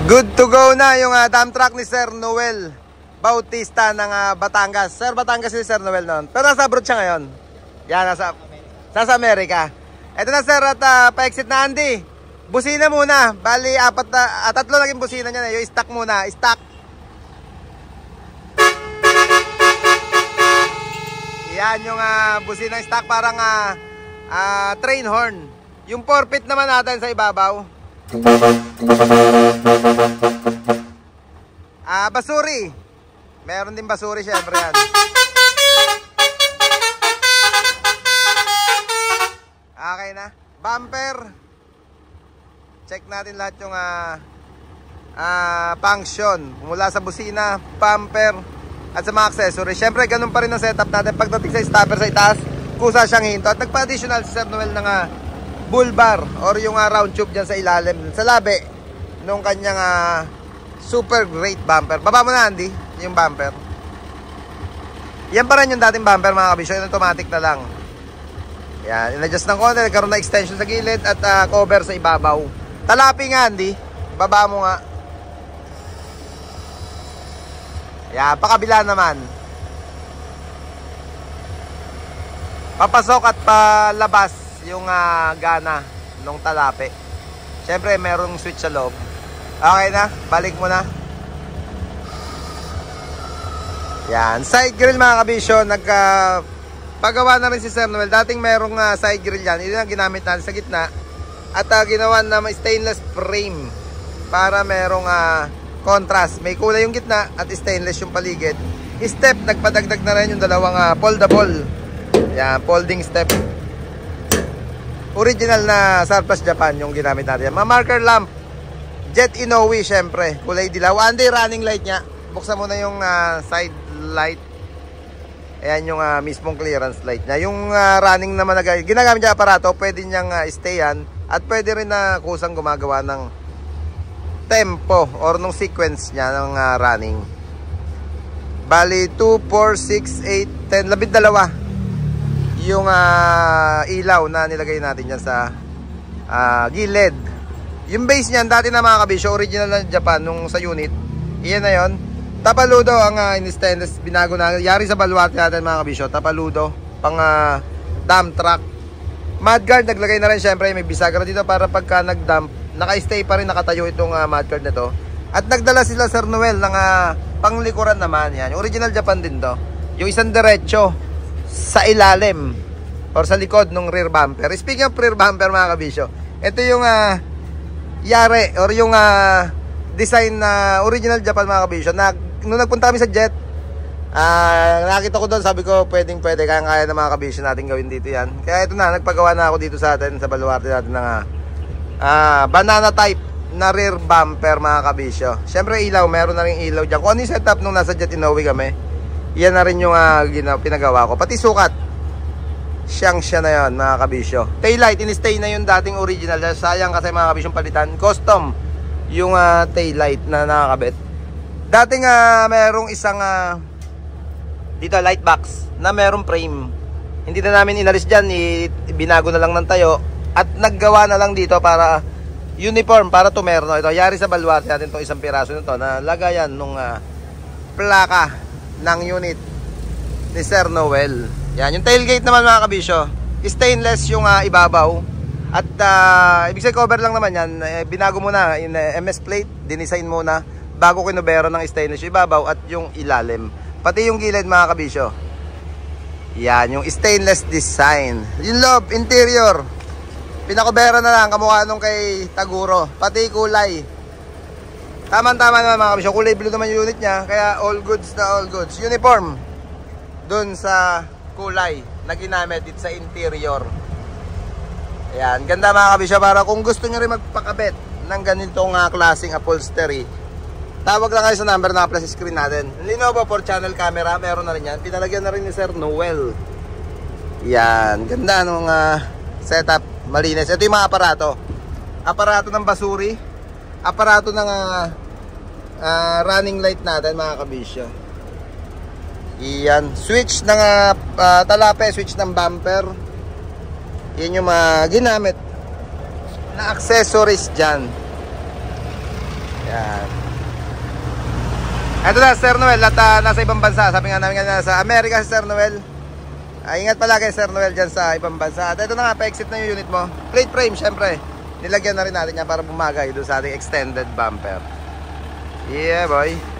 Good to go na yung dump truck ni Sir Noel Bautista ng Batangas. Sir, Batangas si Sir Noel noon. Pero nasa abroad siya ngayon. Yan, nasa Amerika. Ito na sir, at pa-exit na Andy. Busina muna. Bali, tatlo naging busina niya na. Yung stock muna. Stock. Yan yung busina stock. Parang train horn. Yung forfeit naman natin sa ibabaw. Basuri. Meron din basuri syempre yan. Okay na. Bumper. Check natin lahat yung function. Mula sa busina, bumper, at sa mga accessories. Syempre ganun pa rin ang setup natin. Pagdating sa stopper sa itaas, kusa siyang hinto. At nagpa-additional si Sir Noel ng bull bar or yung round tube dyan sa ilalim, sa labi nung kanyang super great bumper. Baba mo na Andy, yung bumper. Yan pa rin yung dating bumper mga kabisyo. Yung automatic na lang. Yan, in-adjust ng konti, nagkaroon na extension sa gilid at cover sa ibabaw. Talapi nga Andy, baba mo nga. Yan, pakabila naman. Papasok at palabas yung gana nung talapi. Siyempre merong switch sa loob. Okay na, balik mo na. Yan, side grill mga kabisyo. Pagawa na rin si Sir Noel. Dating merong side grill yan. Ito ang ginamit natin sa gitna. At ginawa na stainless frame para merong contrast. May kulay yung gitna at stainless yung paligid. Step, nagpadagdag na rin yung dalawang foldable. Yan, folding step. Original na Surplus Japan yung ginamit natin. Mga marker lamp. Jet Inoue syempre. Kulay dilaw. Andy, running light niya. Buksan mo na yung side light. Ayan yung mismong clearance light niya. Yung running naman na ginagamit niya aparato, pwede niyang stayan. At pwede rin na kusang gumagawa ng tempo or nung sequence niya ng running. Bali 2, 4, 6, 8, 10, 12 yung ilaw na nilagay natin dyan sa gilid. Yung base niyan dati na mga kabisyo, original na Japan nung sa unit. Iyan na yon. Tapaludo ang in-stainless, binago na. Yari sa baluarte natin mga kabisyo, tapaludo pang dump truck. Mudguard naglagay na rin syempre, may bisagra dito para pagka nag-dump, naka-stay pa rin, nakatayo itong mudguard na to. At nagdala sila Sir Noel ng panglikuran naman yan. Original Japan din to. Yung isang diretso sa ilalim or sa likod ng rear bumper. Speaking of rear bumper mga kabisyo, ito yung yari or yung design na original Japan mga kabisyo. Nung nagpunta kami sa Jet, nakita ko doon, sabi ko pwedeng kaya na mga kabisyo natin gawin dito yan. Kaya ito na, nagpagawa na ako dito sa atin, sa baluarte natin ng banana type na rear bumper mga kabisyo. Syempre ilaw, meron na rin ilaw dyan. Kung ano yung setup nung nasa Jet Inoue kami, yan na rin yung pinagawa ko. Pati sukat, siya na yun mga kabisyo. Taillight, in-stay na yung dating original. Sayang kasi mga kabisyong palitan. Custom yung taillight na nakakabit. Dating merong isang dito light box na merong frame. Hindi na namin inalis dyan, binago na lang ng tayo at naggawa na lang dito para uniform, para tumerno. Ito, yari sa baluarte natin itong isang piraso nito na lagayan nung plaka ng unit ni Sir Noel. Yan, yung tailgate naman mga kabisyo, stainless yung ibabaw. At ibig sabihin cover lang naman yan. Binago muna in MS plate, dinisign muna bago kinubero ng stainless yung ibabaw at yung ilalim. Pati yung gilid mga kabisyo. Yan, yung stainless design. Yung loob, interior, pinakubera na lang, kamukha nung kay Taguro. Pati kulay, tama-tama naman mga kabisyo. Kulay blue naman yung unit niya, kaya all goods na all goods. Uniform dun sa kulay na ginamit dito sa interior. Ayan, ganda mga kabisyo. Para kung gusto nyo rin magpakabit ng ganitong klaseng upholstery, tawag lang kayo sa number na naka-plus screen natin. Lenovo 4-channel camera, meron na rin yan. Pinalagyan na rin ni Sir Noel. Yan, ganda nung setup, malinis. Ito yung mga aparato. Aparato ng basuri, aparato ng running light natin mga kabisyo. Yan, switch ng talape, switch ng bumper. Yan yung mga ginamit na accessories dyan. Yan. Ito na, Sir Noel, at nasa ibang bansa. Sabi nga namin nga nasa Amerika si Sir Noel. Ingat pala kay Sir Noel dyan sa ibang bansa. At ito na nga, pa-exit na yung unit mo. Plate frame, syempre. Nilagyan na rin natin yan para bumagay doon sa ating extended bumper. Yeah, boy.